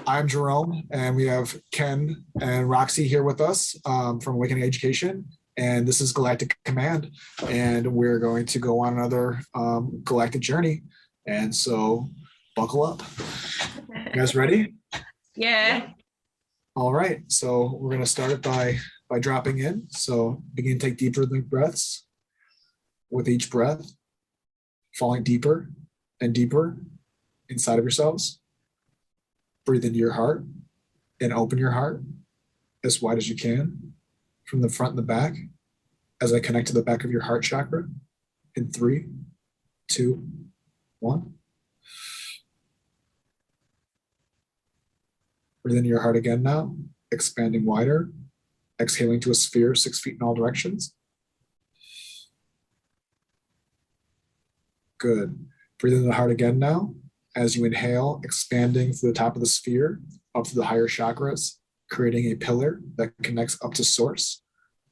I'm Jerome, and we have Ken and Roxy here with us from Awakening Education. And this is Galactic Command, and we're going to go on another galactic journey. And so, buckle up. You guys ready? Yeah. All right. So we're going to start it by dropping in. So begin to take deeper breaths. With each breath, falling deeper and deeper inside of yourselves. Breathe into your heart and open your heart as wide as you can from the front and the back as I connect to the back of your heart chakra in 3, 2, 1. Breathe into your heart again now, expanding wider, exhaling to a sphere 6 feet in all directions. Good. Breathe into the heart again now. As you inhale, expanding through the top of the sphere, up to the higher chakras, creating a pillar that connects up to source,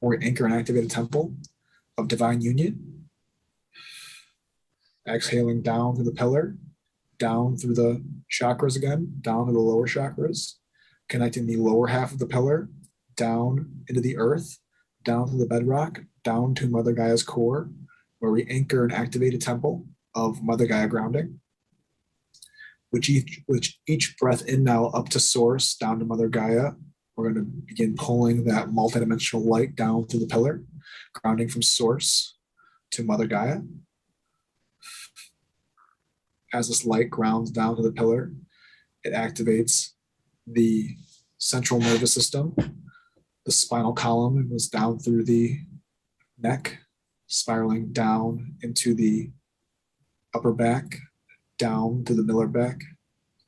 or anchor and activate a temple of divine union. Exhaling down through the pillar, down through the chakras again, down to the lower chakras, connecting the lower half of the pillar, down into the earth, down to the bedrock, down to Mother Gaia's core, where we anchor and activate a temple of Mother Gaia grounding. Which each breath in now up to source, down to Mother Gaia, we're going to begin pulling that multidimensional light down through the pillar, grounding from source to Mother Gaia. As this light grounds down to the pillar, it activates the central nervous system, the spinal column, and goes down through the neck, spiraling down into the upper back, down to the middle back,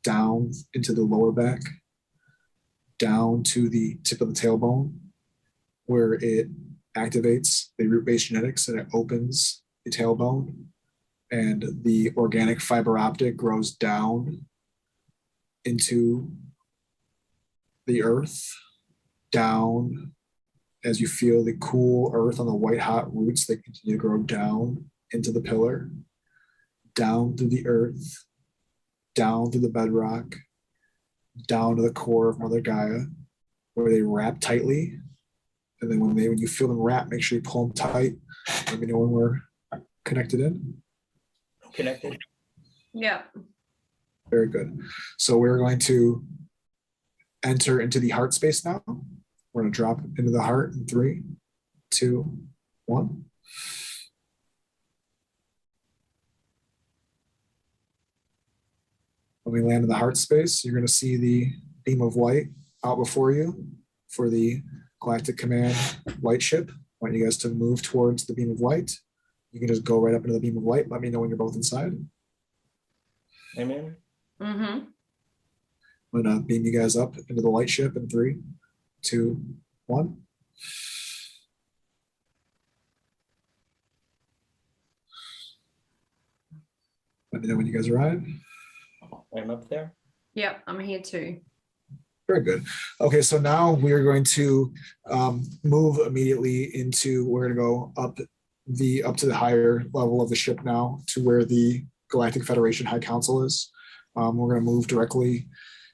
down into the lower back, down to the tip of the tailbone, where it activates the root-based genetics and it opens the tailbone, and the organic fiber optic grows down into the earth, down as you feel the cool earth on the white hot roots that continue to grow down into the pillar, down through the earth, down through the bedrock, down to the core of Mother Gaia, where they wrap tightly. And then when you feel them wrap, make sure you pull them tight. Let me know when we're connected in. Connected. Yeah. Very good. So we're going to enter into the heart space now. We're going to drop into the heart in 3, 2, 1. When we land in the heart space, you're going to see the beam of light out before you for the Galactic Command light ship. I want you guys to move towards the beam of light. You can just go right up into the beam of light. Let me know when you're both inside. Amen. Mm-hmm. I'm going to beam you guys up into the light ship in 3, 2, 1. Let me know when you guys arrive. I'm up there. Yep, I'm here too. Very good. Okay, so now we are going to move immediately into, we're going to go up to the higher level of the ship now to where the Galactic Federation High Council is. We're going to move directly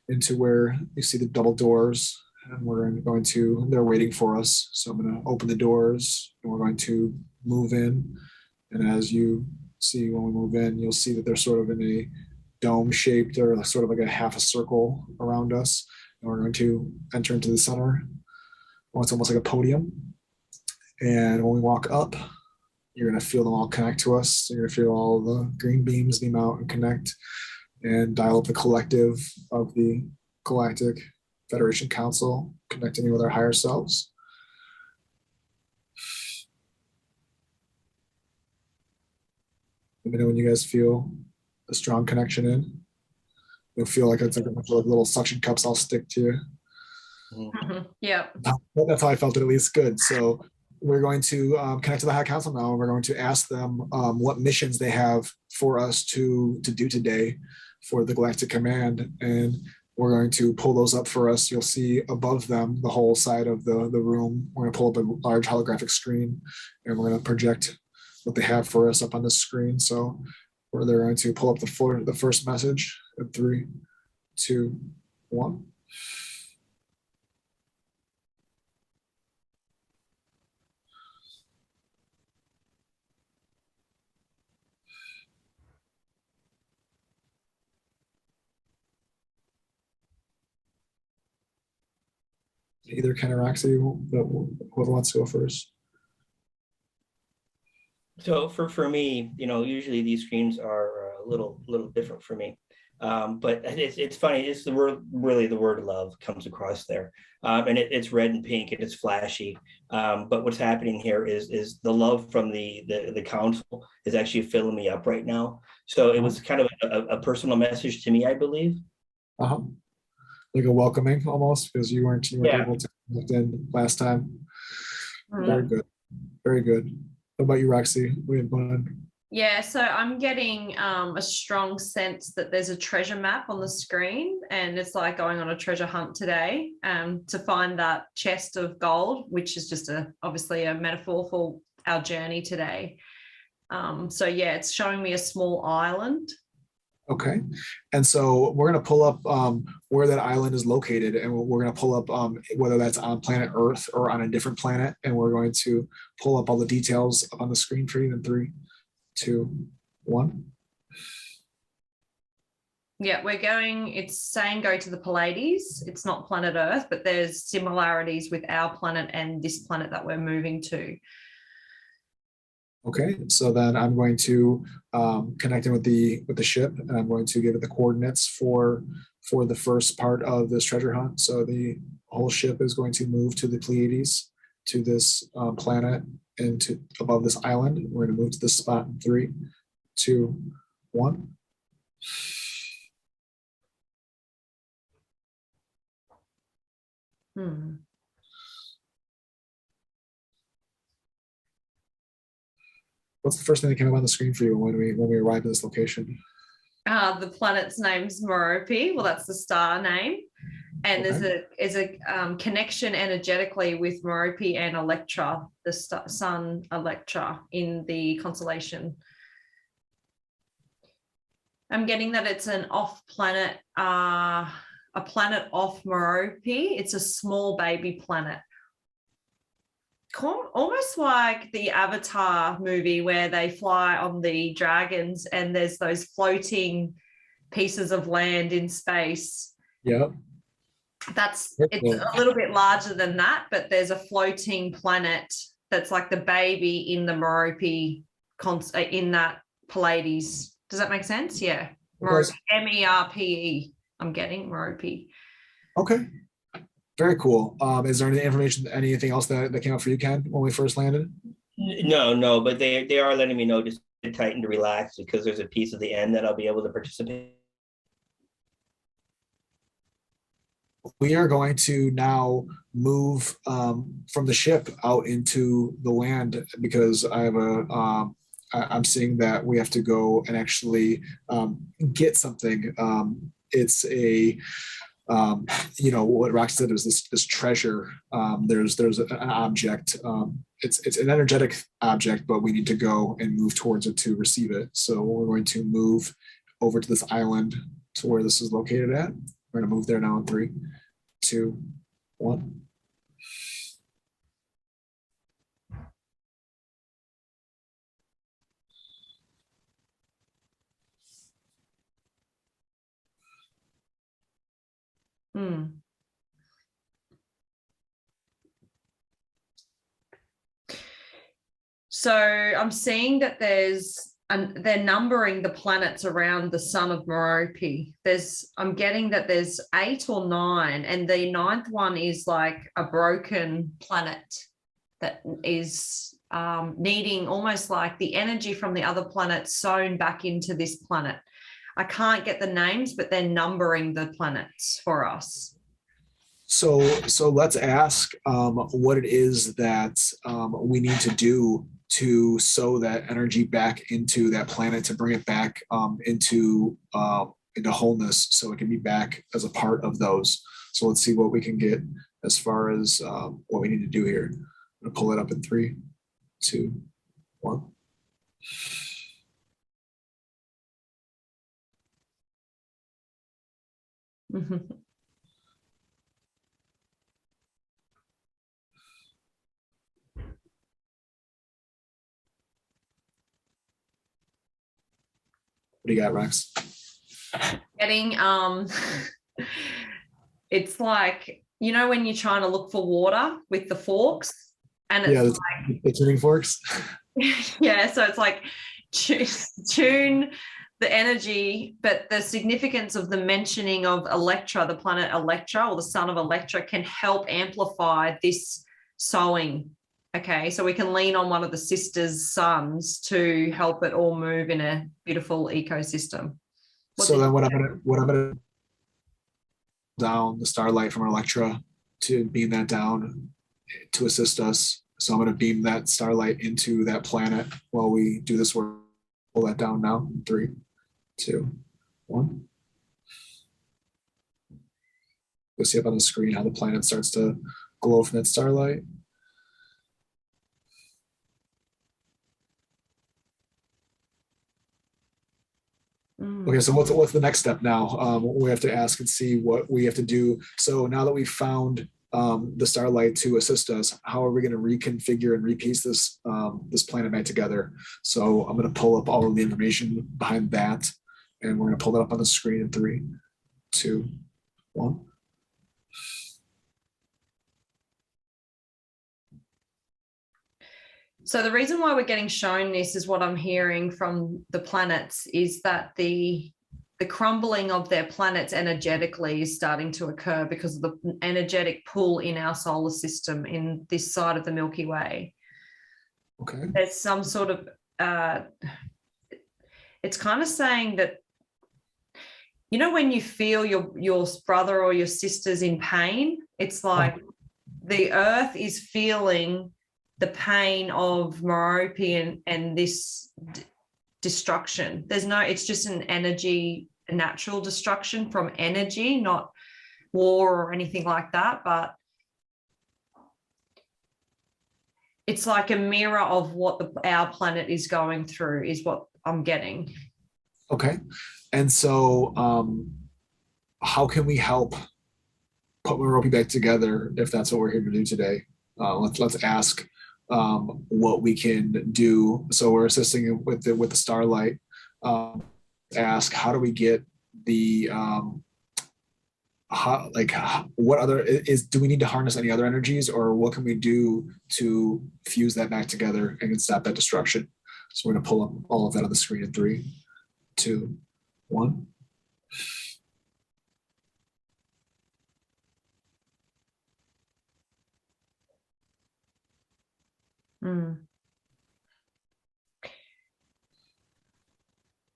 into where you see the double doors, and we're going to, they're waiting for us. So I'm going to open the doors and we're going to move in. And as you see when we move in, you'll see that they're sort of in a dome shaped or sort of like a half a circle around us. And we're going to enter into the center. Well, it's almost like a podium. And when we walk up, you're going to feel them all connect to us. So you're going to feel all the green beams beam out and connect and dial up the collective of the Galactic Federation Council, connecting with our higher selves. Let me know when you guys feel a strong connection in. You'll feel like it's like a bunch of little suction cups all stick to you. Mm-hmm. Yeah. That's how I felt it, at least. Good. So we're going to connect to the High Council now, and we're going to ask them what missions they have for us to do today for the Galactic Command, and we're going to pull those up for us. You'll see above them the whole side of the room. We're going to pull up a large holographic screen, and we're going to project what they have for us up on the screen. So they're going to pull up the first message in 3, 2, one. Either Ken or Roxy, whoever wants to go first. So for me, usually these screens are a little different for me. But it's funny. It's the word, really, the word love comes across there, and it's red and pink and it's flashy. But what's happening here is the love from the council is actually filling me up right now. So it was kind of a personal message to me, I believe. Uh-huh. Like a welcoming almost, because you weren't Yeah. able to connect in last time. Mhm. Very good. Very good. What about you, Roxy? What are you going? Yeah, so I'm getting a strong sense that there's a treasure map on the screen, and it's like going on a treasure hunt today to find that chest of gold, which is just obviously a metaphor for our journey today. So yeah, it's showing me a small island. Okay. And so we're going to pull up where that island is located, and we're going to pull up whether that's on planet Earth or on a different planet. And we're going to pull up all the details up on the screen for you in 3, 2, 1. Yeah, it's saying go to the Pleiades. It's not planet Earth, but there's similarities with our planet and this planet that we're moving to. Okay, so then I'm going to connect in with the ship, and I'm going to give it the coordinates for the first part of this treasure hunt. So the whole ship is going to move to the Pleiades, to this planet, and to above this island. We're going to move to this spot in 3, 2, 1. What's the first thing that came up on the screen for you when we arrived at this location? The planet's name's Merope. Well, that's the star name. And there's a connection energetically with Merope and Electra, the sun Electra in the constellation. I'm getting that it's an off planet, a planet off Merope. It's a small baby planet. Almost like the Avatar movie where they fly on the dragons and there's those floating pieces of land in space. Yep. It's a little bit larger than that, but there's a floating planet that's like the baby in the Merope in that Pleiades. Does that make sense? Yeah. Merope, MERPE. I'm getting Merope. Okay. Very cool. Is there anything else that came up for you, Ken, when we first landed? No, but they are letting me know just to tighten to relax because there's a piece of the end that I'll be able to participate. We are going to now move from the ship out into the land because I'm seeing that we have to go and actually get something. It's a what Rox said is this treasure. There's an object. It's an energetic object, but we need to go and move towards it to receive it. So we're going to move over to this island to where this is located at. We're going to move there now in 3, 2, 1. So I'm seeing that they're numbering the planets around the sun of Merope. I'm getting that there's 8 or 9, and the 9th one is like a broken planet that is needing almost like the energy from the other planet sewn back into this planet. I can't get the names, but they're numbering the planets for us. So let's ask what it is that we need to do to sew that energy back into that planet, to bring it back into wholeness, so it can be back as a part of those. So let's see what we can get as far as what we need to do here. I'm gonna pull it up in 3, 2, 1. What do you got, Rex? Getting it's like, you know, when you're trying to look for water with the forks, and it's Yeah, the tuning forks. yeah, so it's like tune the energy, but the significance of the mentioning of Electra, the planet Electra, or the son of Electra, can help amplify this sewing. Okay, so we can lean on one of the sisters' sons to help it all move in a beautiful ecosystem. So then what I'm gonna down the starlight from Electra to beam that down to assist us. So I'm gonna beam that starlight into that planet while we do this work. Pull that down now. 3, 2, 1. You'll see up on the screen how the planet starts to glow from that starlight. Okay, so what's the next step now? We have to ask and see what we have to do. So now that we've found the starlight to assist us, how are we going to reconfigure and repiece this this planet back together? So I'm going to pull up all of the information behind that, and we're going to pull that up on the screen in 3, 2, 1. So the reason why we're getting shown this is what I'm hearing from the planets is that the crumbling of their planets energetically is starting to occur because of the energetic pull in our solar system in this side of the Milky Way. Okay. There's some sort of it's kind of saying that, you know, when you feel your brother or your sister's in pain, it's like the earth is feeling the pain of Merope and this destruction. It's just an energy, a natural destruction from energy, not war or anything like that, but it's like a mirror of what our planet is going through is what I'm getting. Okay. And so how can we help put Merope back together if that's what we're here to do today? Let's ask what we can do. So we're assisting with the starlight. Ask how do we get the what other do we need to harness any other energies, or what can we do to fuse that back together and stop that destruction? So we're going to pull up all of that on the screen in 3, 2, 1.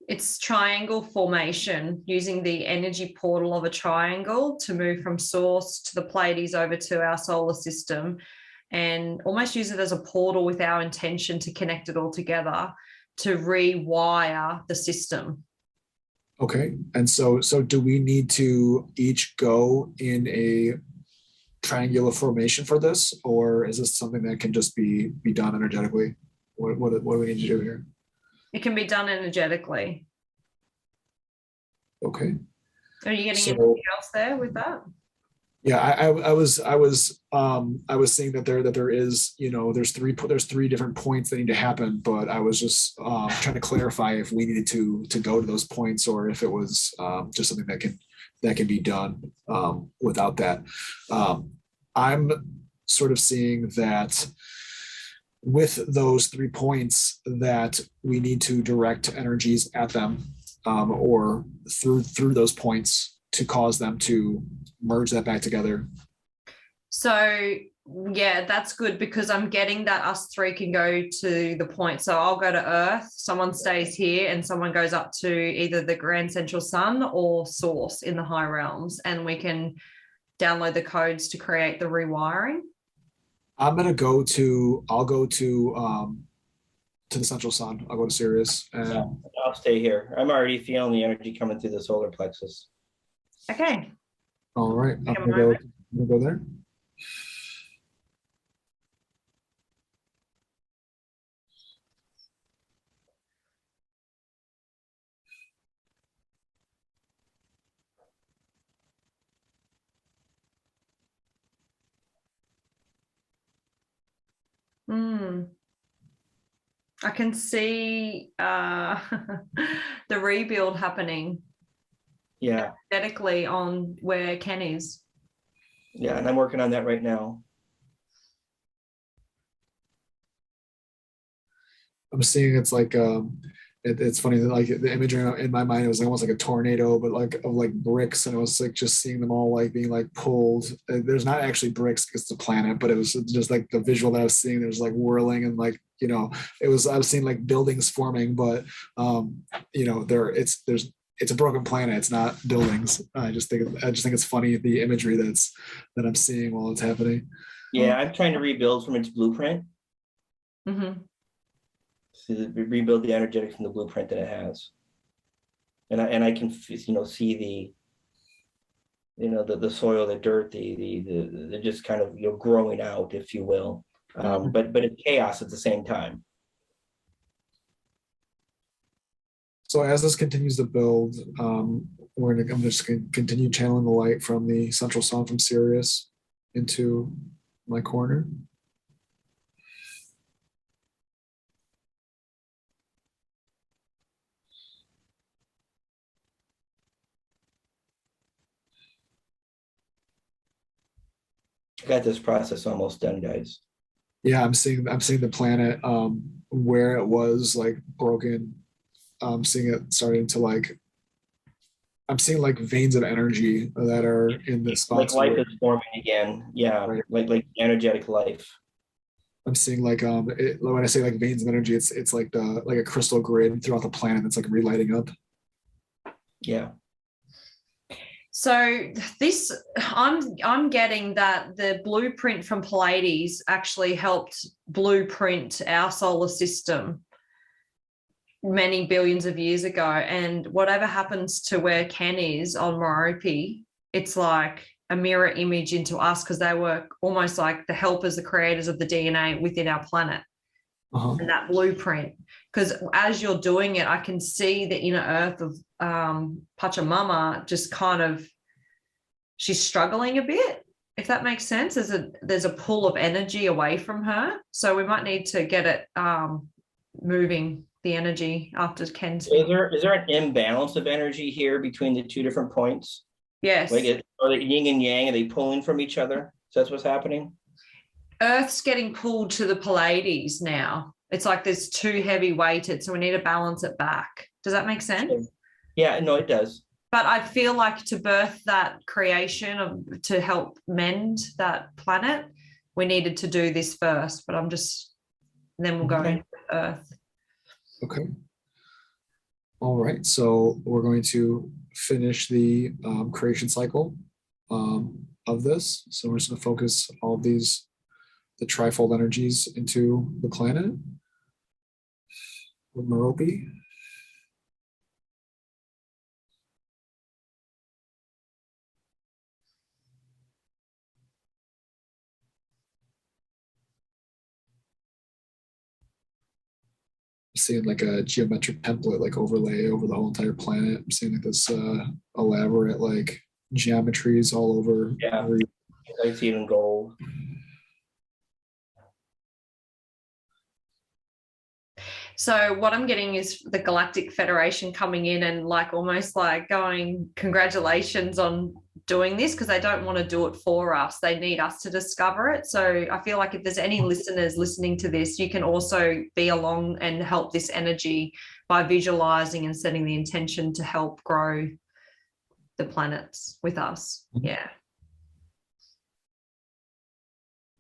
It's triangle formation, using the energy portal of a triangle to move from source to the Pleiades over to our solar system, and almost use it as a portal with our intention to connect it all together to rewire the system. Okay. And so do we need to each go in a triangular formation for this, or is this something that can just be done energetically? What do we need to do here? It can be done energetically. Okay. Are you getting anything else there with that? Yeah, I was seeing that there is, you know, there's 3 different points that need to happen, but I was just trying to clarify if we needed to go to those points, or if it was just something that can be done without that. I'm sort of seeing that with those 3 points that we need to direct energies at them, or through those points to cause them to merge that back together. So yeah, that's good, because I'm getting that us 3 can go to the point. So I'll go to Earth, someone stays here, and someone goes up to either the Grand Central Sun or Source in the high realms, and we can download the codes to create the rewiring. I'll go to the Central Sun. I'll go to Sirius. And yeah, I'll stay here. I'm already feeling the energy coming through the solar plexus. Okay. All right. I'm gonna go there. I can see the rebuild happening Yeah. energetically on where Ken is. Yeah. And I'm working on that right now. I'm seeing it's like it's funny that like the imagery in my mind, it was almost like a tornado, but like of like bricks, and it was like just seeing them all like being like pulled. There's not actually bricks because it's a planet, but it was just like the visual that I was seeing. There's like whirling and like, you know, I was seeing like buildings forming, but you know, it's a broken planet. It's not buildings. I just think it's funny the imagery that I'm seeing while it's happening. Yeah, I'm trying to rebuild from its blueprint. Mm-hmm. To rebuild the energetics from the blueprint that it has. And I can, you know, see the soil, the dirt, the just kind of, you know, growing out, if you will. But it's chaos at the same time. So as this continues to build, I'm just going to continue channeling the light from the central sun from Sirius into my corner. Got this process almost done, guys. Yeah, I'm seeing the planet where it was like broken. I'm seeing it starting to like, I'm seeing like veins of energy that are in the Like spots life where, is forming again. Yeah, right. like energetic life. I'm seeing like when I say like veins of energy, it's like a crystal grid throughout the planet that's like relighting up. Yeah. So this, I'm getting that the blueprint from Pleiades actually helped blueprint our solar system many billions of years ago. And whatever happens to where Ken is on Merope, it's like a mirror image into us, because they were almost like the helpers, the creators of the DNA within our planet. And that blueprint, because as you're doing it, I can see the inner earth of Pachamama just kind of, she's struggling a bit, if that makes sense. There's a pull of energy away from her, so we might need to get it moving, the energy after Ken's. Is there an imbalance of energy here between the two different points? Yes. Like, are they yin and yang? Are they pulling from each other? So that's what's happening. Earth's getting pulled to the Pleiades now. It's like there's too heavy weighted, so we need to balance it back. Does that make sense? Yeah, no, it does. But I feel like to birth that creation to help mend that planet, we needed to do this first. But then we'll go into Earth. Okay. All right. So we're going to finish the creation cycle of this. So we're just going to focus all of the trifold energies into the planet with Merope. Seeing like a geometric template like overlay over the whole entire planet. I'm seeing like this elaborate like geometries all over. Yeah, I see it in gold. So what I'm getting is the Galactic Federation coming in and like almost like going, congratulations on doing this, because they don't want to do it for us. They need us to discover it. So I feel like if there's any listeners listening to this, you can also be along and help this energy by visualizing and setting the intention to help grow the planets with us. Yeah.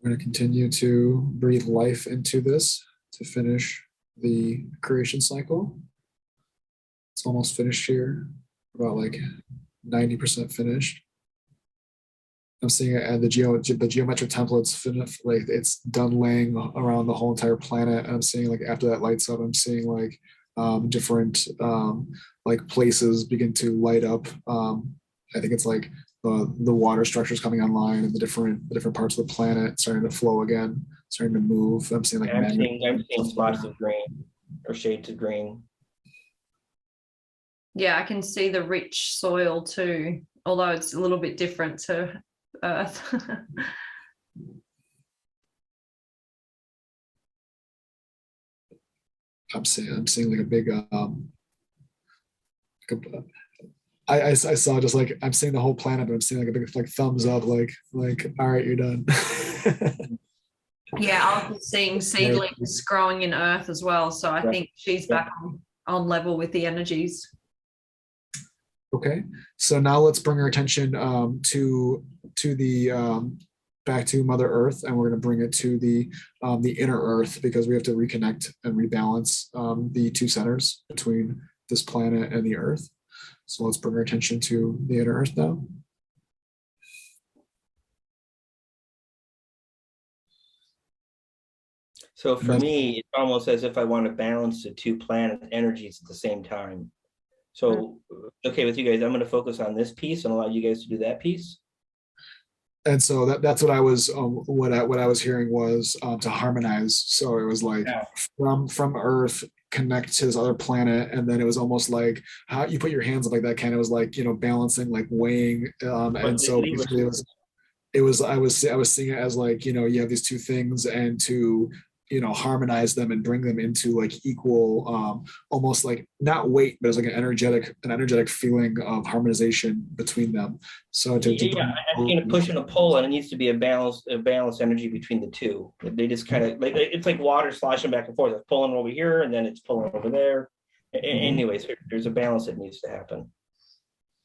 We're going to continue to breathe life into this to finish the creation cycle. It's almost finished here, about like 90% finished. I'm seeing it, and the geometric templates like it's done laying around the whole entire planet. And I'm seeing like after that lights up, I'm seeing like different like places begin to light up. I think it's like the water structures coming online and the different parts of the planet starting to flow again, starting to move. I'm seeing like I'm seeing spots of green or shades of green. Yeah, I can see the rich soil too, although it's a little bit different to Earth. I'm seeing like a big like I saw just like I'm seeing the whole planet, but I'm seeing like a big like thumbs up, like all right, you're done. Yeah, I was just seeing seedlings growing in Earth as well. So I Right. think she's back on level with the energies. Okay, so now let's bring our attention to the back to Mother Earth, and we're going to bring it to the inner Earth because we have to reconnect and rebalance the two centers between this planet and the Earth. So let's bring our attention to the inner Earth now. So for me, it's almost as if I want to balance the two planet energies at the same time. So, okay, with you guys, I'm going to focus on this piece and allow you guys to do that piece. And so that's what I was what I was hearing was to harmonize. So it was like from Earth connect to this other planet, and then it was almost like how you put your hands up like that kind of was like balancing, like weighing, and so basically I was seeing it as like you have these two things, and to harmonize them and bring them into like equal, almost like not weight, but it's like an energetic feeling of harmonization between them. So to Yeah, I think a push and a pull, and it needs to be a balanced energy between the two. They just kind of like it's like water sloshing back and forth. It's pulling over here, and then it's pulling over there. Anyways, there's a balance that needs to happen.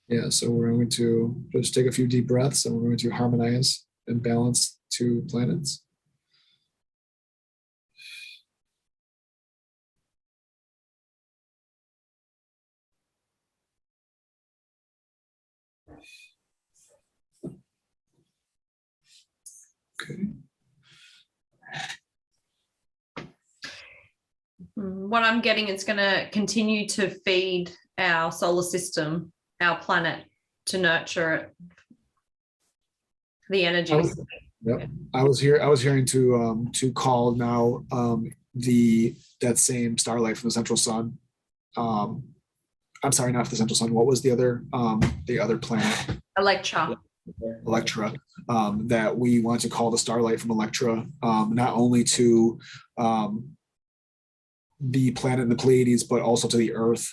Yeah, so we're going to just take a few deep breaths, and we're going to harmonize and balance two planets. Okay. What I'm getting, it's going to continue to feed our solar system, our planet, to nurture it, the energy. Yep. I was hearing to call now that same starlight from the central sun. I'm sorry, not the central sun. What was the other planet? Electra. Electra, that we want to call the starlight from Electra, not only to the planet in the Pleiades, but also to the Earth,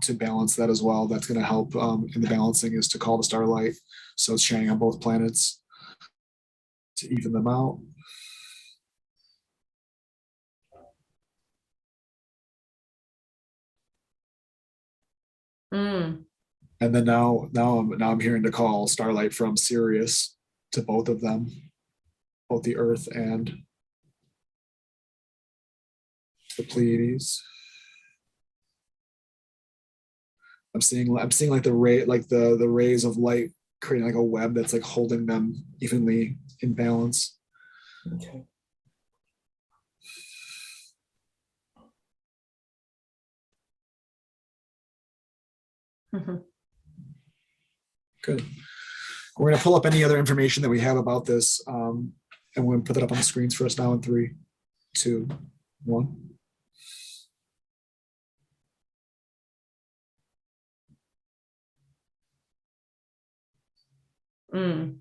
to balance that as well. That's going to help in the balancing is to call the starlight, so it's shining on both planets to even them out. Mm. And then now I'm hearing to call starlight from Sirius to both of them, both the Earth and the Pleiades. I'm seeing like the rays of light creating like a web that's like holding them evenly in balance. Okay. Mm-hmm. Good. We're going to pull up any other information that we have about this, and we're going to put that up on the screens for us now in 3, 2, 1. Mm.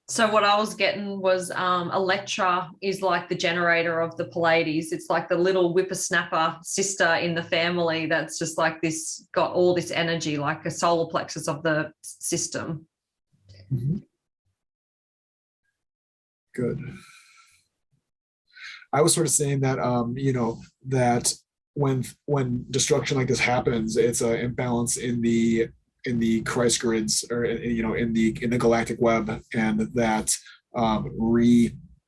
So what I was getting was Electra is like the generator of the Pleiades. It's like the little whippersnapper sister in the family that's just like this, got all this energy, like a solar plexus of the system. Mm-hmm. Good. I was sort of saying that that when destruction like this happens, it's an imbalance in the Christ grids, or in the galactic web, and that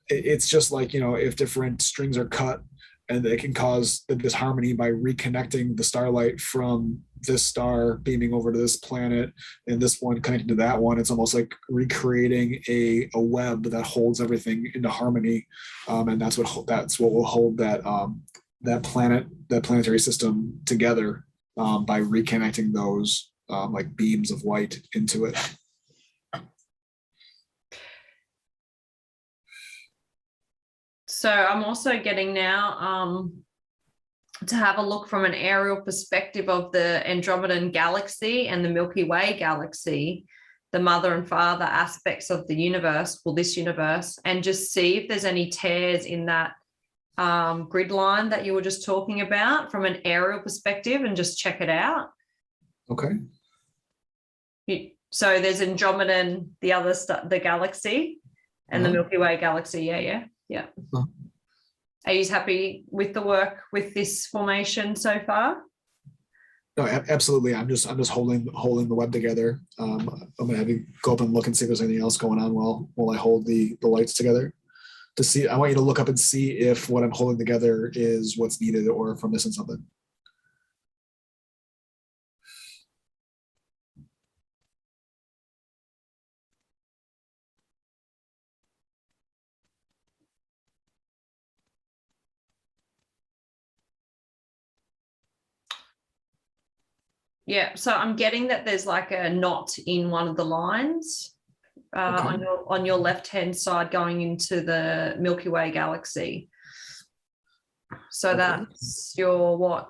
it's just like if different strings are cut, and it can cause the disharmony by reconnecting the starlight from this star beaming over to this planet, and this one connecting to that one. It's almost like recreating a web that holds everything into harmony, and that's what will hold that planetary system together, by reconnecting those like beams of light into it. So I'm also getting now to have a look from an aerial perspective of the Andromedan galaxy and the Milky Way galaxy, the mother and father aspects of the universe, this universe, and just see if there's any tears in that grid line that you were just talking about from an aerial perspective and just check it out. Okay. So there's Andromeda and the galaxy and the Milky Way galaxy. Yeah. Are you happy with the work with this formation so far? No, absolutely. I'm just holding the web together. I'm gonna have you go up and look and see if there's anything else going on while I hold the lights together. To see, I want you to look up and see if what I'm holding together is what's needed or if I'm missing something. Yeah, so I'm getting that there's like a knot in one of the lines on your left-hand side going into the Milky Way galaxy. So that's your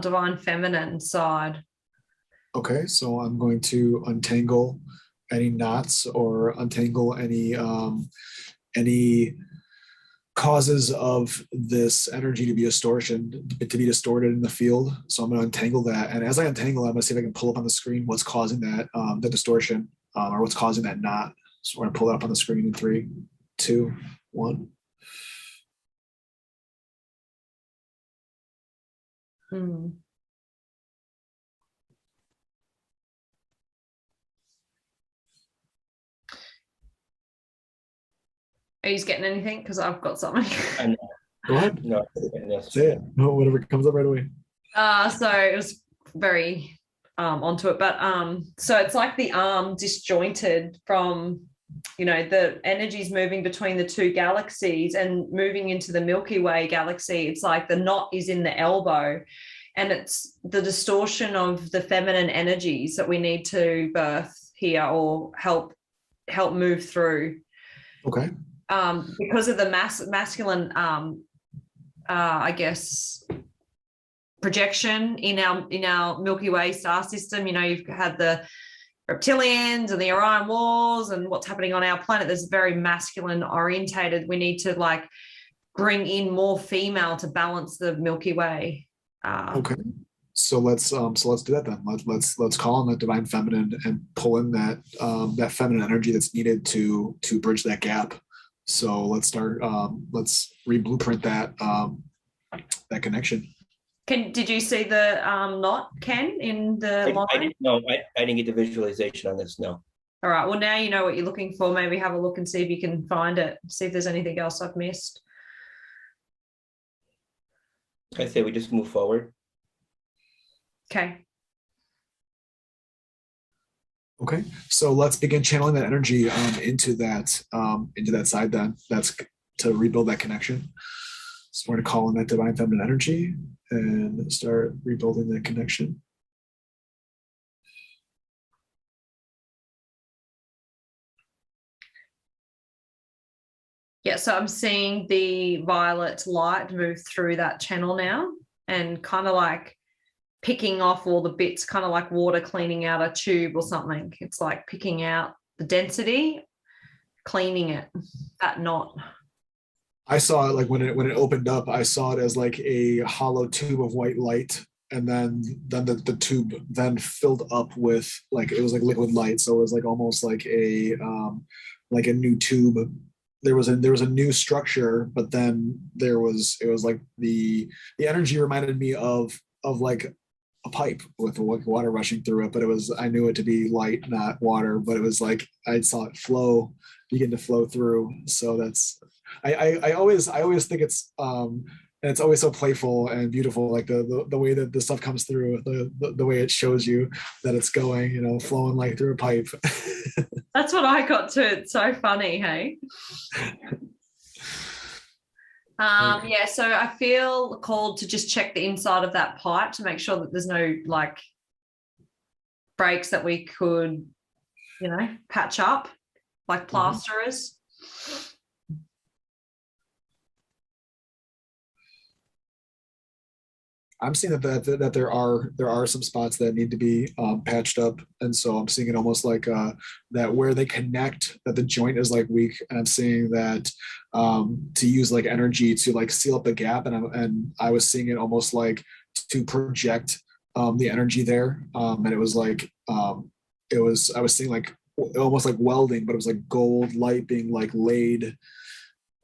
divine feminine side. Okay, so I'm going to untangle any knots or untangle any causes of this energy to be distorted in the field. So I'm going to untangle that, and as I untangle, I'm going to see if I can pull up on the screen what's causing that the distortion or what's causing that knot. So we're going to pull it up on the screen in 3, 2, 1. Are you getting anything? Because I've got something. Go ahead. No, say it. No, whatever comes up right away. So it was very onto it, but so it's like the arm disjointed from, the energies moving between the two galaxies and moving into the Milky Way galaxy. It's like the knot is in the elbow, and it's the distortion of the feminine energies that we need to birth here or help move through. Okay. Because of the masculine, I guess, projection in our Milky Way star system. You've had the reptilians and the Orion walls and what's happening on our planet. There's very masculine orientated. We need to bring in more female to balance the Milky Way. Okay. So let's do that then. Let's call on the divine feminine and pull in that feminine energy that's needed to bridge that gap. So let's start. Let's re-blueprint that connection. Did you see the knot, Ken, in the line? I didn't know. I didn't get the visualization on this. No. All right. Well, now you know what you're looking for. Maybe have a look and see if you can find it. See if there's anything else I've missed. I say we just move forward. Okay. Okay, so let's begin channeling that energy into that side then. That's to rebuild that connection. So we're going to call in that divine feminine energy and start rebuilding that connection. Yeah, so I'm seeing the violet light move through that channel now and kind of like picking off all the bits, kind of like water cleaning out a tube or something. It's like picking out the density, cleaning it, that knot. I saw it like when it opened up, I saw it as like a hollow tube of white light. And then the tube then filled up with it was like liquid light. So it was like almost like a new tube. There was a new structure, but then it was like the energy reminded me of like a pipe with water rushing through it, but I knew it to be light, not water, but it was like I saw it begin to flow through. So that's I always think it's and it's always so playful and beautiful, like the way that the stuff comes through, the way it shows you that it's going, flowing like through a pipe. That's what I got too. It's so funny, hey. Yeah, so I feel called to just check the inside of that pipe to make sure that there's no breaks that we could, patch up like plasterers. I'm seeing that there are some spots that need to be patched up, and so I'm seeing it almost like that where they connect, that the joint is like weak, and I'm seeing that to use like energy to like seal up the gap, and I was seeing it almost like to project the energy there, and it was like I was seeing like almost like welding, but it was like gold light being like laid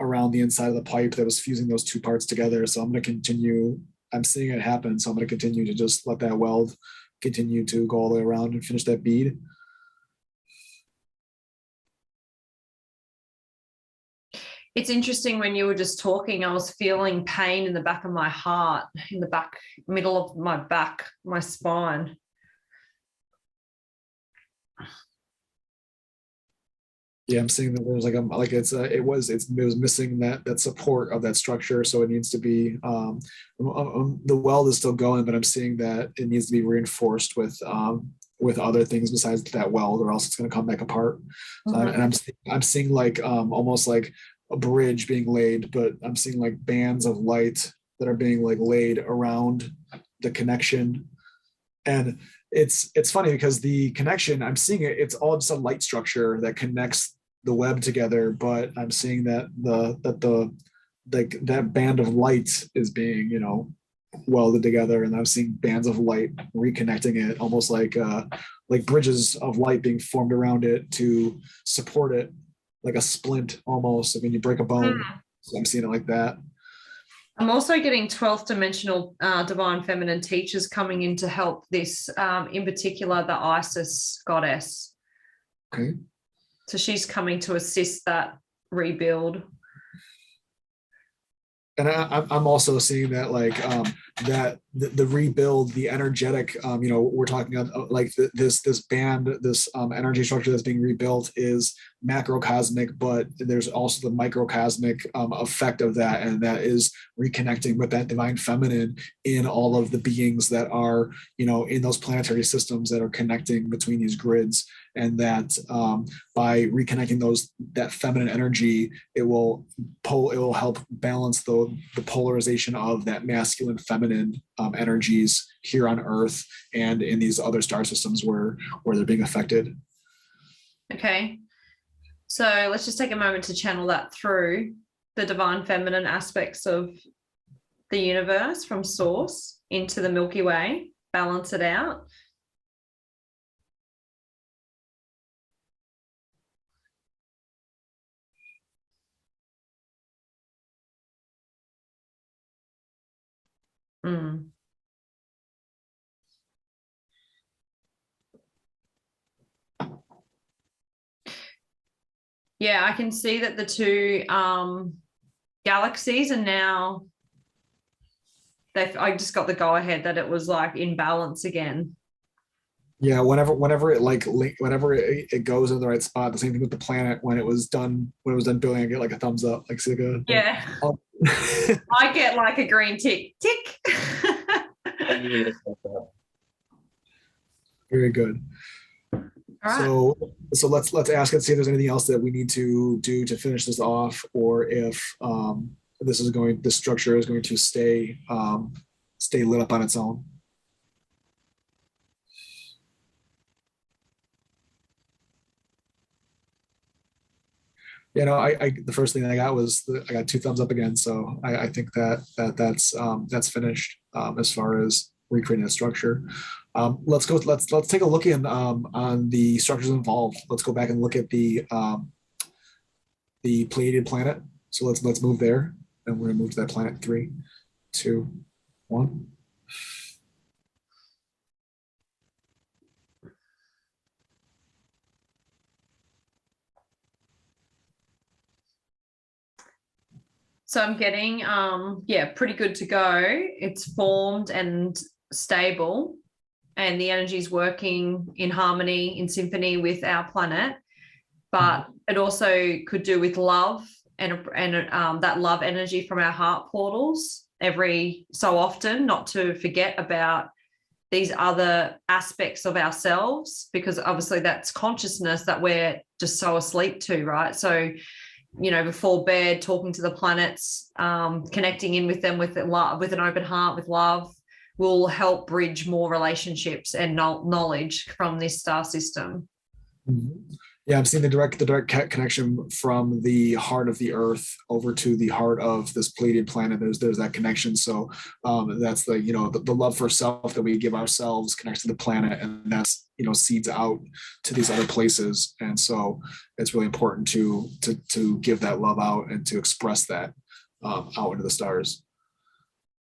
around the inside of the pipe that was fusing those two parts together. So I'm going to continue. I'm seeing it happen. So I'm going to continue to just let that weld continue to go all the way around and finish that bead. It's interesting when you were just talking, I was feeling pain in the back of my heart, in the back, middle of my back, my spine. Yeah, I'm seeing that there's like it was missing that support of that structure, so it needs to be the weld is still going, but I'm seeing that it needs to be reinforced with other things besides that weld, or else it's going to come back apart. So and I'm seeing like almost like a bridge being laid, but I'm seeing like bands of light that are being like laid around the connection. And it's funny because the connection, I'm seeing it, it's all just a light structure that connects the web together, but I'm seeing that that band of light is being, welded together, and I'm seeing bands of light reconnecting it, almost like bridges of light being formed around it to support it, like a splint almost. Like when you break a bone, so I'm seeing it like that. I'm also getting 12th dimensional divine feminine teachers coming in to help this, in particular, the Isis goddess. Okay. So she's coming to assist that rebuild. And I'm also seeing that like that the rebuild, the energetic, we're talking about like this band, this energy structure that's being rebuilt is macrocosmic, but there's also the microcosmic effect of that, and that is reconnecting with that divine feminine in all of the beings that are, in those planetary systems that are connecting between these grids, and that by reconnecting that feminine energy, it will help balance the polarization of that masculine feminine energies here on Earth and in these other star systems where they're being affected. Okay. So let's just take a moment to channel that through the divine feminine aspects of the universe from source into the Milky Way, balance it out. Mm. Yeah, I can see that the two galaxies are now, I just got the go ahead that it was like in balance again. Yeah, whenever it goes in the right spot. The same thing with the planet when it was done building, I get like a thumbs up, like Yeah. I get like a green tick. Very good. All right. So let's ask and see if there's anything else that we need to do to finish this off, or if this structure is going to stay lit up on its own. The first thing I got was I got two thumbs up again. So I think that's finished as far as recreating the structure. Let's take a look in on the structures involved. Let's go back and look at the Pleiadian planet. So let's move there, and we're gonna move to that planet. 3, 2, 1. So I'm getting, pretty good to go. It's formed and stable, and the energy is working in harmony, in symphony with our planet. But it also could do with love and that love energy from our heart portals every so often, not to forget about these other aspects of ourselves, because obviously that's consciousness that we're just so asleep to, right? So before bed, talking to the planets, connecting in with them with love, with an open heart, with love, will help bridge more relationships and knowledge from this star system. Mhm. Yeah, I'm seeing the direct connection from the heart of the Earth over to the heart of this Pleiadian planet. There's that connection. So that's the the love for self that we give ourselves connects to the planet, and that's seeds out to these other places. And so it's really important to give that love out and to express that out into the stars.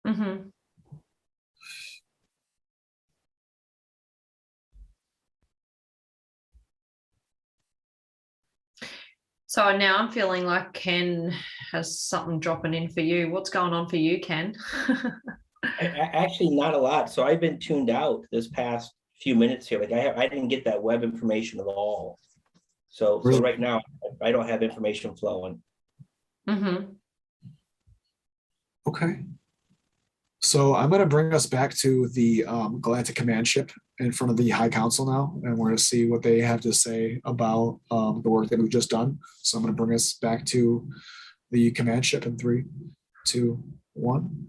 Mm-hmm. So now I'm feeling like Ken has something dropping in for you. What's going on for you, Ken? Actually, not a lot. So I've been tuned out this past few minutes here. Like I didn't get that web information at all. So Really? right now I don't have information flowing. Mm-hmm. Okay. So I'm going to bring us back to the Galactic Command ship in front of the High Council now, and we're going to see what they have to say about the work that we've just done. So I'm going to bring us back to the command ship in 3, 2, 1.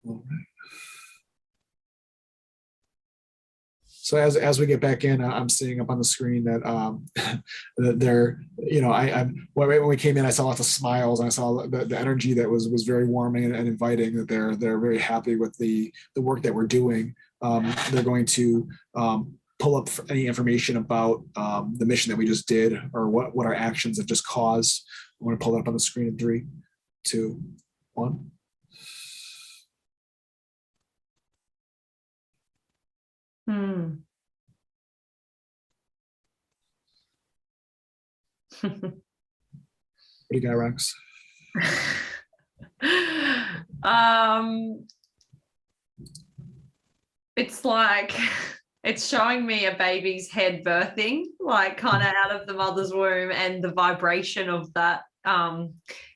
All right. So as we get back in, I'm seeing up on the screen that that they're, when we came in, I saw lots of smiles, and I saw the energy that was very warming and inviting. That they're very happy with the work that we're doing. They're going to pull up any information about the mission that we just did, or what our actions have just caused. I'm going to pull that up on the screen in 3, 2, 1. Hmm. What do you got, Rex? It's like it's showing me a baby's head birthing, like kind of out of the mother's womb, and the vibration of that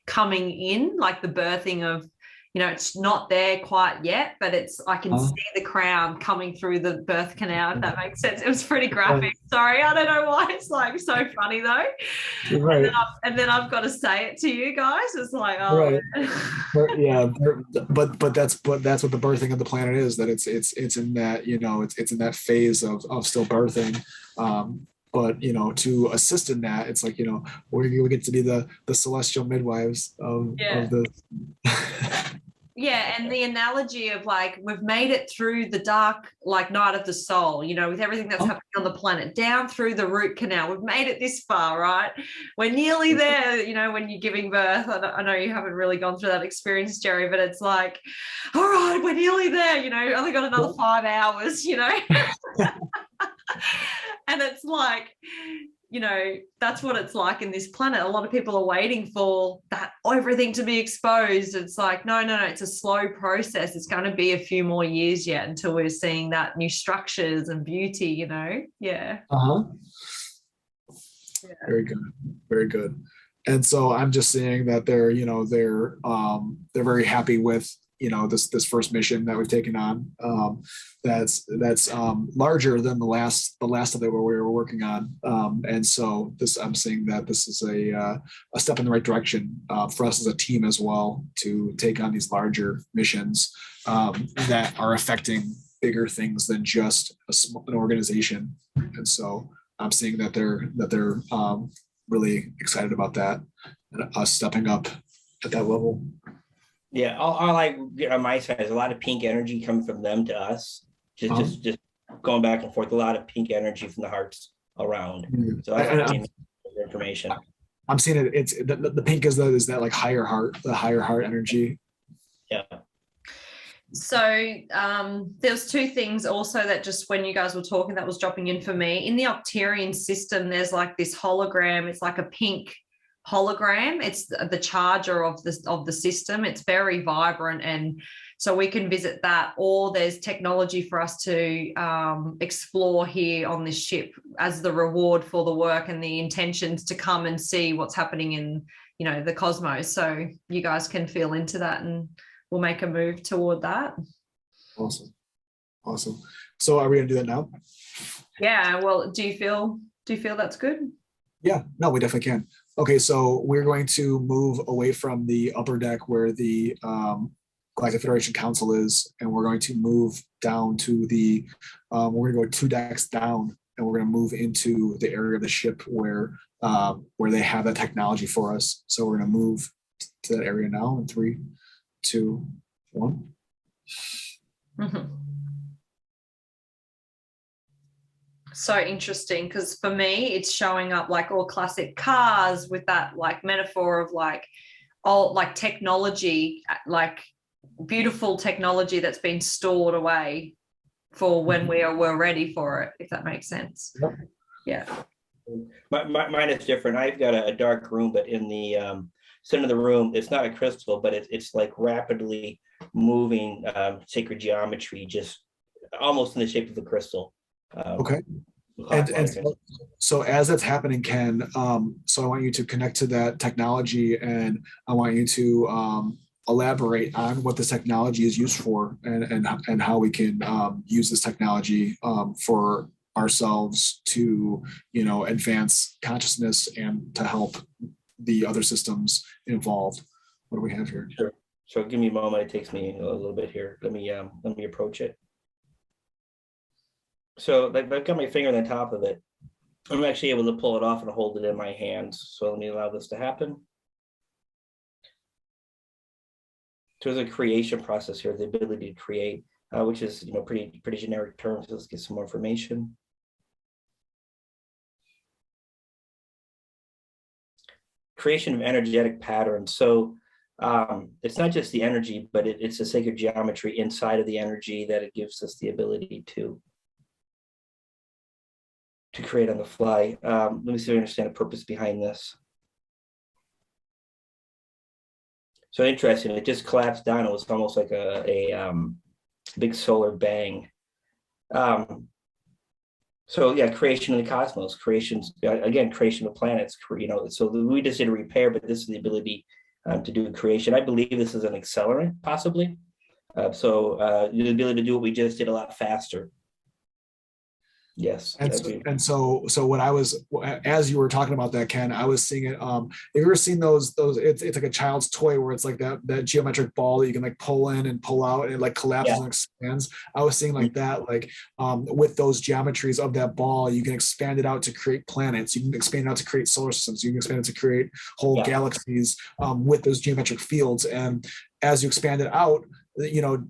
coming in, like the birthing of, it's not there quite yet, but I can see the crown coming through the birth canal, if that makes sense. It was pretty graphic. Sorry, I don't know why it's like so funny though. Right. And then I've got to say it to you guys. It's like, oh, right. Yeah, but that's what the birthing of the planet is. That it's in that it's in that phase of still birthing. But to assist in that, it's like we get to be the celestial midwives of the. Yeah, and the analogy of like we've made it through the dark like night of the soul, with everything that's happening on the planet, down through the root canal. We've made it this far, right? We're nearly there, when you're giving birth. I know you haven't really gone through that experience, Jerry, but it's like, all right, we're nearly there, only got another 5 hours, And it's like, that's what it's like in this planet. A lot of people are waiting for that everything to be exposed. It's like, no, it's a slow process. It's going to be a few more years yet until we're seeing that new structures and beauty, Yeah. Uh-huh. Yeah. Very good. Very good. And so I'm just seeing that they're very happy with this first mission that we've taken on. That's larger than the last that we were working on. And so I'm seeing that this is a step in the right direction for us as a team as well, to take on these larger missions that are affecting bigger things than just an organization. And so I'm seeing that they're really excited about that, and us stepping up at that level. Yeah, all I get on my side is a lot of pink energy coming from them to us. Just going back and forth, a lot of pink energy from the hearts around. So that's information. I'm seeing it. It's the pink is that like higher heart, the higher heart energy. Yeah. So there's 2 things also that just when you guys were talking that was dropping in for me. In the Octarian system, there's like this hologram. It's like a pink hologram. It's the charger of the system. It's very vibrant, and so we can visit that, or there's technology for us to explore here on this ship as the reward for the work and the intentions to come and see what's happening in the cosmos. So you guys can feel into that, and we'll make a move toward that. Awesome. Awesome. So are we gonna do that now? Yeah. Well, do you feel that's good? Yeah, no, we definitely can. Okay, so we're going to move away from the upper deck where the Galactic Federation Council is, and we're going to move down to the, we're gonna go 2 decks down, and we're gonna move into the area of the ship where they have that technology for us. So we're gonna move to that area now in 3, 2, 1. Mhm. So interesting, because for me it's showing up like all classic cars with that like metaphor of like all like technology, like beautiful technology that's been stored away for when we're ready for it, if that makes sense. Yep. Yeah. Mine is different. I've got a dark room, but in the center of the room, it's not a crystal, but it's like rapidly moving sacred geometry, just almost in the shape of a crystal. Okay. And so as that's happening, Ken, so I want you to connect to that technology, and I want you to elaborate on what this technology is used for, and how we can use this technology for ourselves to, advance consciousness and to help the other systems involved. What do we have here? Sure. So give me a moment. It takes me a little bit here. Let me approach it. So I've got my finger on the top of it. I'm actually able to pull it off and hold it in my hands. So let me allow this to happen. So there's a creation process here, the ability to create, which is pretty generic terms. Let's get some more information. Creation of energetic patterns. So it's not just the energy, but it's the sacred geometry inside of the energy that it gives us the ability to create on the fly. Let me see if I understand the purpose behind this. So interesting, it just collapsed down. It was almost like a big solar bang. So yeah, creation of the cosmos, creation of planets, so we just did a repair, but this is the ability to do creation. I believe this is an accelerant, possibly. So the ability to do what we just did a lot faster. Yes. And so what I was, as you were talking about that, Ken, I was seeing it. Have you ever seen those it's like a child's toy where it's like that geometric ball that you can like pull in and pull out, and it like collapses and expands? I was seeing like that, like with those geometries of that ball, you can expand it out to create planets, you can expand it out to create solar systems, you can expand it to create whole galaxies with those geometric fields. And as you expand it out,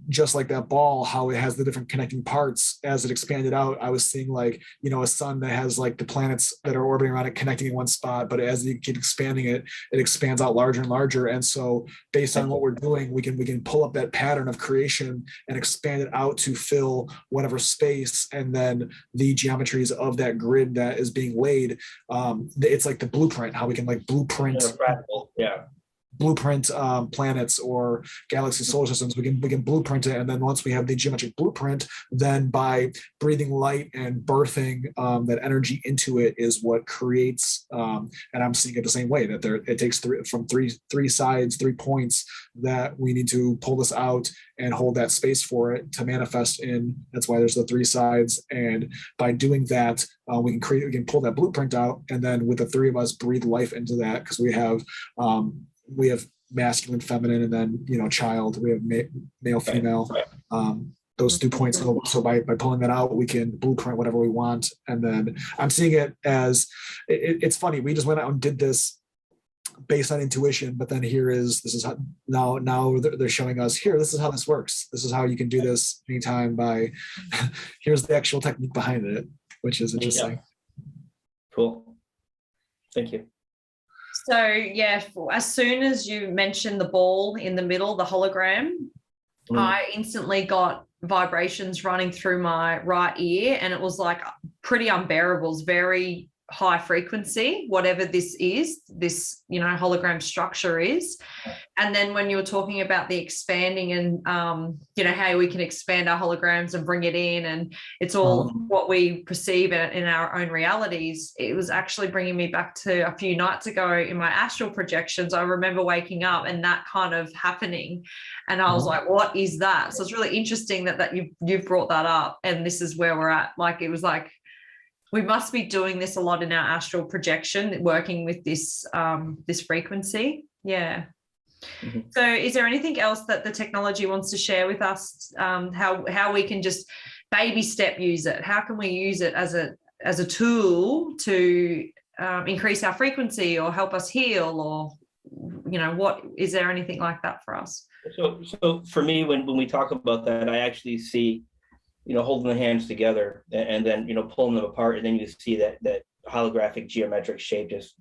just like that ball, how it has the different connecting parts as it expanded out, I was seeing like, a sun that has like the planets that are orbiting around it connecting in one spot, but as you keep expanding it, it expands out larger and larger. And so based on what we're doing, we can pull up that pattern of creation and expand it out to fill whatever space. And then the geometries of that grid that is being laid, it's like the blueprint, how we can like blueprint planets or galaxy solar systems. We can blueprint it, and then once we have the geometric blueprint, then by breathing light and birthing that energy into it is what creates. And I'm seeing it the same way, that it takes three sides, 3 points that we need to pull this out and hold that space for it to manifest in. That's why there's the 3 sides, and by doing that, we can pull that blueprint out, and then with the 3 of us breathe life into that, because we have masculine, feminine, and then child. We have male, female. Those 2 points. So by pulling that out, we can blueprint whatever we want. And then I'm seeing it as it's funny. We just went out and did this based on intuition, but then this is how now they're showing us here. This is how this works. This is how you can do this anytime. By here's the actual technique behind it, which is interesting. Yeah. Cool. Thank you. So yeah, as soon as you mentioned the ball in the middle, the hologram, I instantly got vibrations running through my right ear, and it was like pretty unbearable. It was very high frequency, whatever this is, this, you know, hologram structure is. And then when you were talking about the expanding and, you know, how we can expand our holograms and bring it in, and it's all what we perceive in our own realities, it was actually bringing me back to a few nights ago in my astral projections. I remember waking up and that kind of happening. And I was like, what is that? So it's really interesting that you've brought that up, and this is where we're at. Like, it was like, we must be doing this a lot in our astral projection, working with this this frequency. Yeah. So is there anything else that the technology wants to share with us, how we can just baby step use it? How can we use it as a tool to increase our frequency or help us heal, or, you know, what is there anything like that for us? So for me, when we talk about that, I actually see, you know, holding the hands together and then, you know, pulling them apart, and then you see that holographic geometric shape just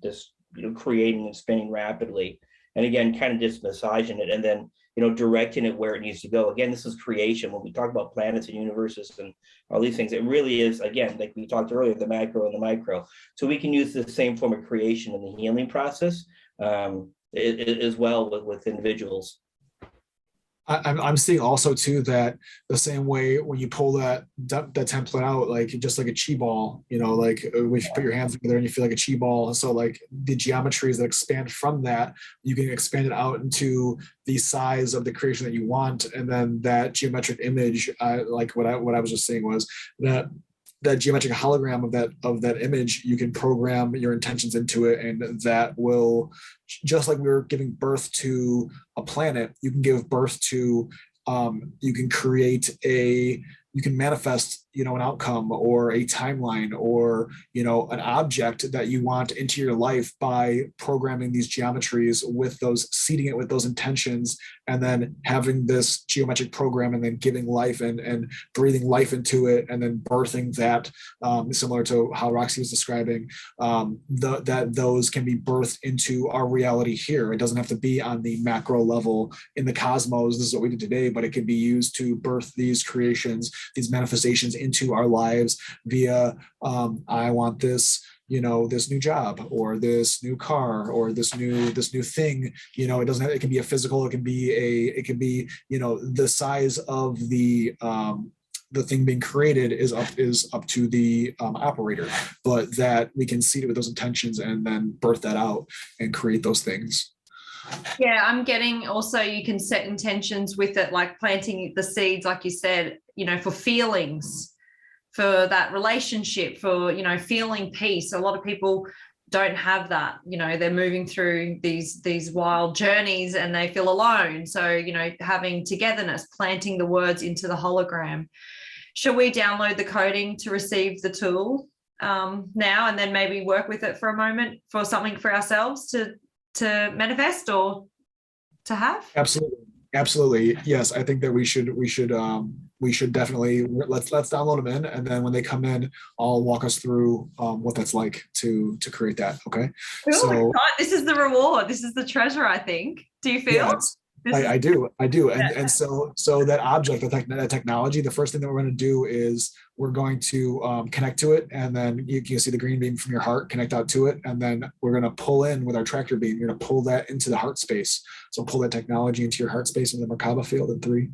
you know, creating and spinning rapidly, and again, kind of just massaging it and then, you know, directing it where it needs to go. Again, this is creation. When we talk about planets and universes and all these things, it really is, again, like we talked earlier, the macro and the micro. So we can use the same form of creation in the healing process as well with individuals. I'm seeing also too that the same way when you pull that template out, like just like a chi ball, you know, like when you put your hands together and you feel like a chi ball. So like the geometries that expand from that, you can expand it out into the size of the creation that you want, and then that geometric image, like what I was just saying was that geometric hologram of that image, you can program your intentions into it, and that will, just like we were giving birth to a planet, you can give birth to, you can manifest, you know, an outcome or a timeline or, you know, an object that you want into your life by programming these geometries with those, seeding it with those intentions, and then having this geometric program and then giving life and breathing life into it, and then birthing that, similar to how Roxy was describing, that those can be birthed into our reality here. It doesn't have to be on the macro level in the cosmos. This is what we did today, but it can be used to birth these creations, these manifestations into our lives via, I want this, you know, this new job or this new car or this new thing. You know, it can be a physical, it can be, you know, the size of the thing being created is up to the operator, but that we can seed it with those intentions and then birth that out and create those things. Yeah, I'm getting also, you can set intentions with it, like planting the seeds, like you said, you know, for feelings, for that relationship, for, you know, feeling peace. A lot of people don't have that, you know, they're moving through these wild journeys and they feel alone. So, you know, having togetherness, planting the words into the hologram. Should we download the coding to receive the tool now, and then maybe work with it for a moment for something for ourselves to manifest or to have? Absolutely. Yes, I think that we should definitely let's download them in, and then when they come in, I'll walk us through what that's like to create that. Okay. Cool. So this is the reward. This is the treasure, I think. Do you feel? Yeah, I do. And so that object, that technology, the first thing that we're going to do is we're going to connect to it, and then you can see the green beam from your heart connect out to it, and then we're going to pull in with our tractor beam. You're going to pull that into the heart space. So pull that technology into your heart space in the Merkaba field in 3,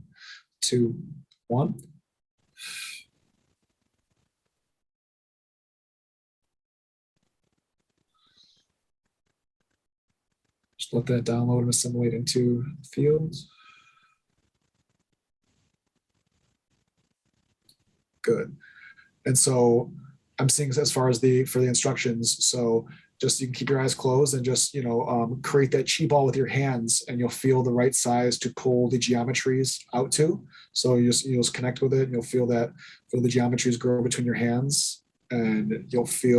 2, 1. Just let that download and assimilate into fields. Good. And so I'm seeing as far as for the instructions, so just you can keep your eyes closed and just, you know, create that chi ball with your hands, and you'll feel the right size to pull the geometries out to. So you'll just connect with it, and you'll feel the geometries grow between your hands, and you'll see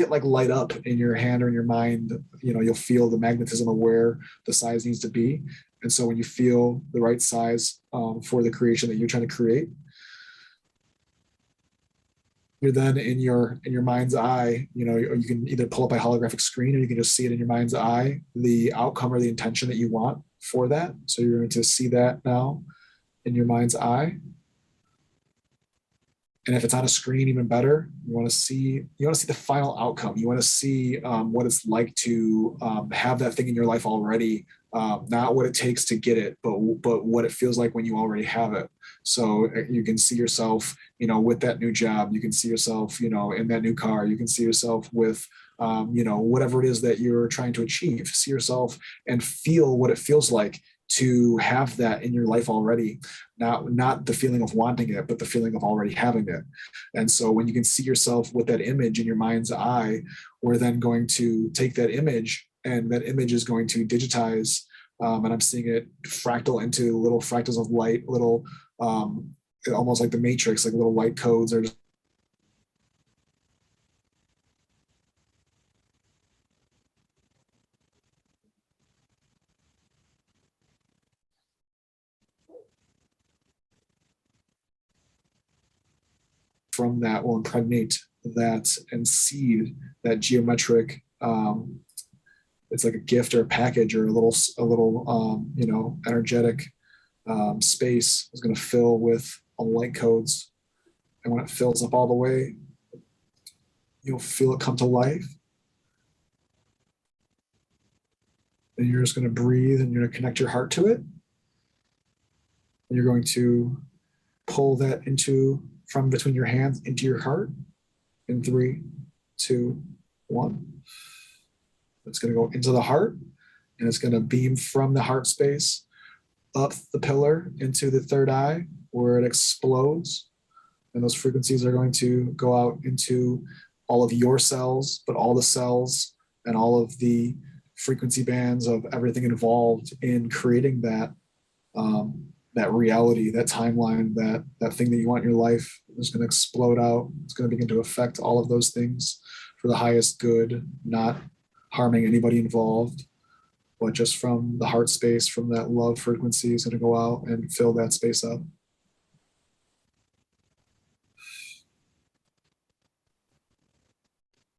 it like light up in your hand or in your mind. You know, you'll feel the magnetism of where the size needs to be. And so when you feel the right size for the creation that you're trying to create, you're then in your mind's eye, you know, you can either pull up a holographic screen, or you can just see it in your mind's eye, the outcome or the intention that you want for that. So you're going to see that now in your mind's eye. And if it's on a screen, even better. You want to see the final outcome. You want to see what it's like to have that thing in your life already. Not what it takes to get it, but what it feels like when you already have it. So you can see yourself, with that new job. You can see yourself, in that new car. You can see yourself with, whatever it is that you're trying to achieve. See yourself and feel what it feels like to have that in your life already. Not the feeling of wanting it, but the feeling of already having it. And so when you can see yourself with that image in your mind's eye, we're then going to take that image, and that image is going to digitize. And I'm seeing it fractal into little fractals of light, little, almost like the Matrix, like little light codes are just from that will impregnate that and seed that geometric. It's like a gift or a package or a little energetic space is going to fill with all light codes. And when it fills up all the way, you'll feel it come to life. And you're just going to breathe, and you're going to connect your heart to it. And you're going to pull that from between your hands into your heart in 3, 2, 1. It's going to go into the heart, and it's going to beam from the heart space up the pillar into the third eye, where it explodes. And those frequencies are going to go out into all of your cells, but all the cells and all of the frequency bands of everything involved in creating that reality, that timeline, that thing that you want in your life is going to explode out. It's going to begin to affect all of those things for the highest good, not harming anybody involved, but just from the heart space, from that love frequency is going to go out and fill that space up.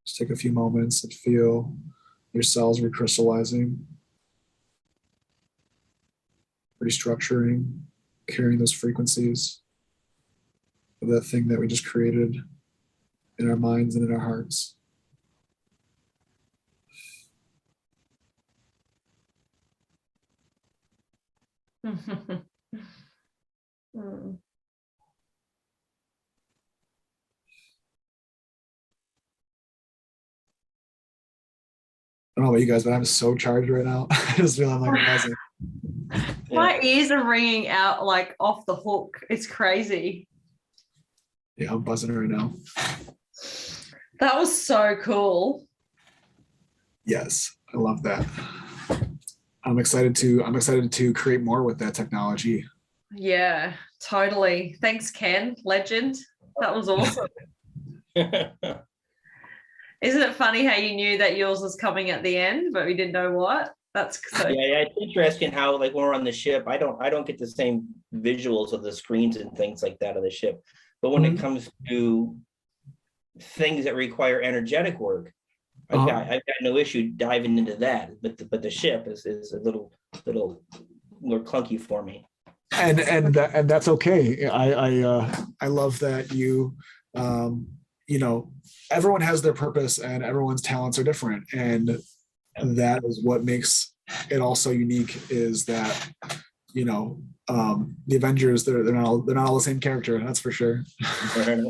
Just take a few moments and feel your cells recrystallizing, restructuring, carrying those frequencies of that thing that we just created in our minds and in our hearts. I don't know about you guys, but I'm so charged right now. I just feel I'm like buzzing. My ears are ringing out like off the hook. It's crazy. Yeah, I'm buzzing right now. That was so cool. Yes, I love that. I'm excited to create more with that technology. Yeah, totally. Thanks, Ken. Legend. That was awesome. Isn't it funny how you knew that yours was coming at the end, but we didn't know what? That's so yeah. It's interesting how, like, when we're on the ship, I don't get the same visuals of the screens and things like that of the ship. But when it comes to things that require energetic work, I've got no issue diving into that. But the ship is a little more clunky for me. And that's okay. I love that you everyone has their purpose and everyone's talents are different, and that is what makes it all so unique, is that the Avengers, they're not all the same character, that's for sure. And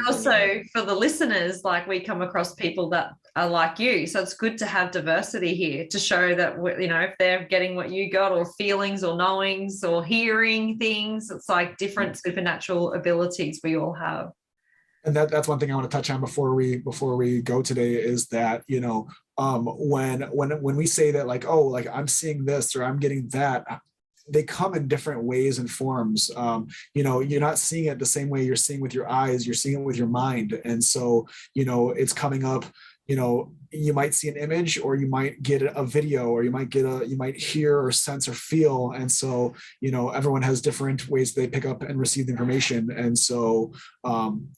also for the listeners, like, we come across people that are like you, so it's good to have diversity here to show that if they're getting what you got, or feelings or knowings or hearing things, it's like different supernatural abilities we all have. And that's one thing I want to touch on before we go today, is that when we say that, like, oh, like, I'm seeing this or I'm getting that, they come in different ways and forms. You're not seeing it the same way you're seeing with your eyes, you're seeing it with your mind. And so, it's coming up, you might see an image, or you might get a video, or you might hear or sense or feel. And so, everyone has different ways they pick up and receive the information. And so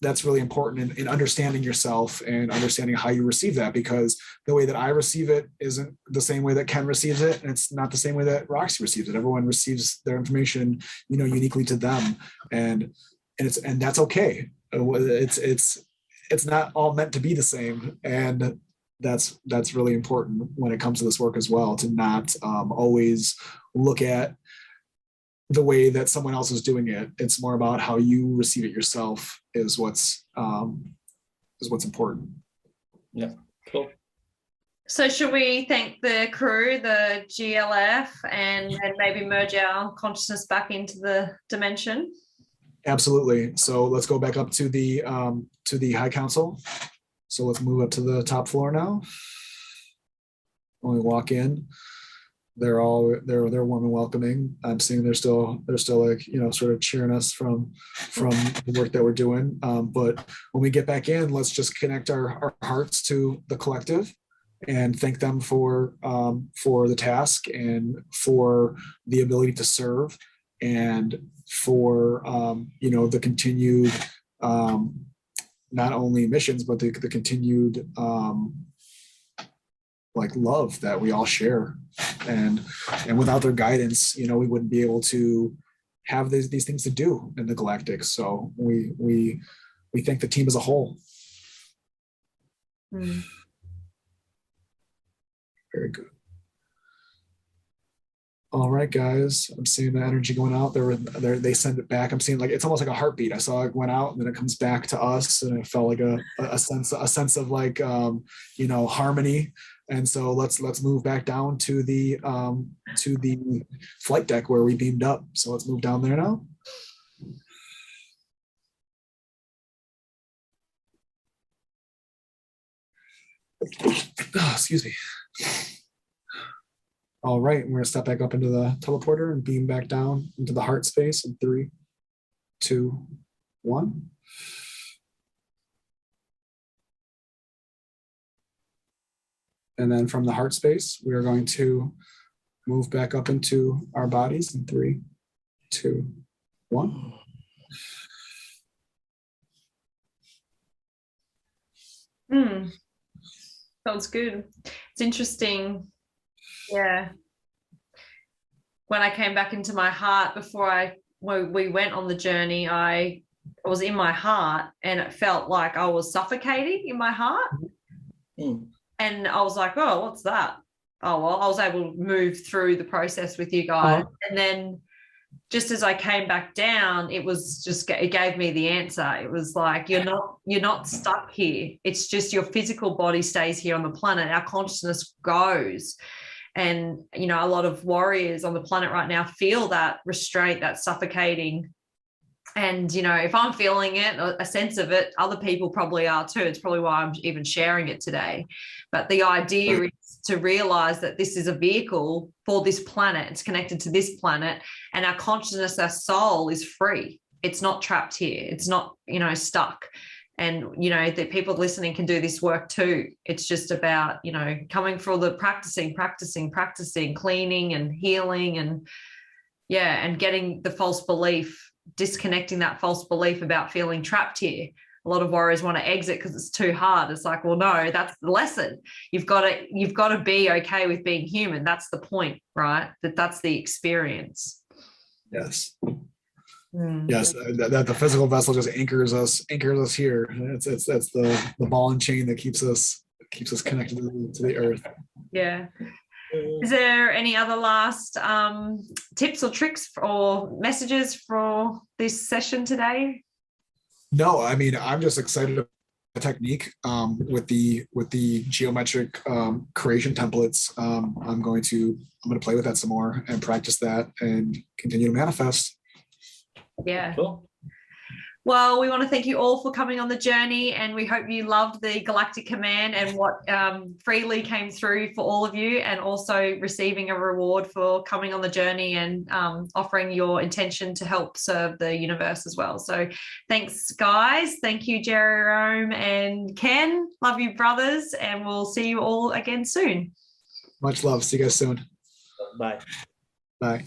that's really important in understanding yourself and understanding how you receive that, because the way that I receive it isn't the same way that Ken receives it. And it's not the same way that Roxy receives it. Everyone receives their information, uniquely to them. And that's okay. It's not all meant to be the same, and that's really important when it comes to this work as well, to not always look at the way that someone else is doing it. It's more about how you receive it yourself is what's important. Yeah, cool. So should we thank the crew, the GLF, and then maybe merge our consciousness back into the dimension? Absolutely. So let's go back up to the High Council. So let's move up to the top floor now. When we walk in, they're warm and welcoming. I'm seeing they're still like, sort of cheering us from the work that we're doing. But when we get back in, let's just connect our hearts to the collective and thank them for the task and for the ability to serve and for the continued not only missions but the continued like love that we all share, and without their guidance, we wouldn't be able to have these things to do in the Galactic. So we thank the team as a whole. Very good. All right, guys. I'm seeing the energy going out. They send it back. I'm seeing like it's almost like a heartbeat. I saw it went out and then it comes back to us, and it felt like a sense of like harmony. And so let's move back down to the flight deck where we beamed up. So let's move down there now. Oh, excuse me. All right, we're gonna step back up into the teleporter and beam back down into the heart space in 3, 2, 1. And then from the heart space, we are going to move back up into our bodies in 3, 2, 1. Sounds good. It's interesting. Yeah. When I came back into my heart before we went on the journey, I was in my heart and it felt like I was suffocating in my heart. And I was like, oh, what's that? Oh, well, I was able to move through the process with you guys. And then just as I came back down, it gave me the answer. It was like, you're not stuck here. It's just your physical body stays here on the planet. Our consciousness goes. And, a lot of warriors on the planet right now feel that restraint, that suffocating. And, if I'm feeling it, a sense of it, other people probably are too. It's probably why I'm even sharing it today. But the idea is to realize that this is a vehicle for this planet. It's connected to this planet, and our consciousness, our soul is free. It's not trapped here. It's not, stuck. And, the people listening can do this work too. It's just about, coming for the practicing, cleaning and healing and getting the false belief, disconnecting that false belief about feeling trapped here. A lot of warriors want to exit because it's too hard. It's like, well, no, that's the lesson. You've got to be okay with being human. That's the point, right? That's the experience. Yes. Yes, that the physical vessel just anchors us here. That's the ball and chain that keeps us connected to the earth. Yeah. Is there any other last tips or tricks or messages for this session today? No, I mean, I'm just excited about the technique with the geometric creation templates. I'm going to play with that some more and practice that and continue to manifest. Yeah. Cool. Well, we want to thank you all for coming on the journey, and we hope you loved the Galactic Command and what freely came through for all of you, and also receiving a reward for coming on the journey and offering your intention to help serve the universe as well. So thanks, guys. Thank you, Jerome and Ken. Love you, brothers, and we'll see you all again soon. Much love. See you guys soon. Bye. Bye.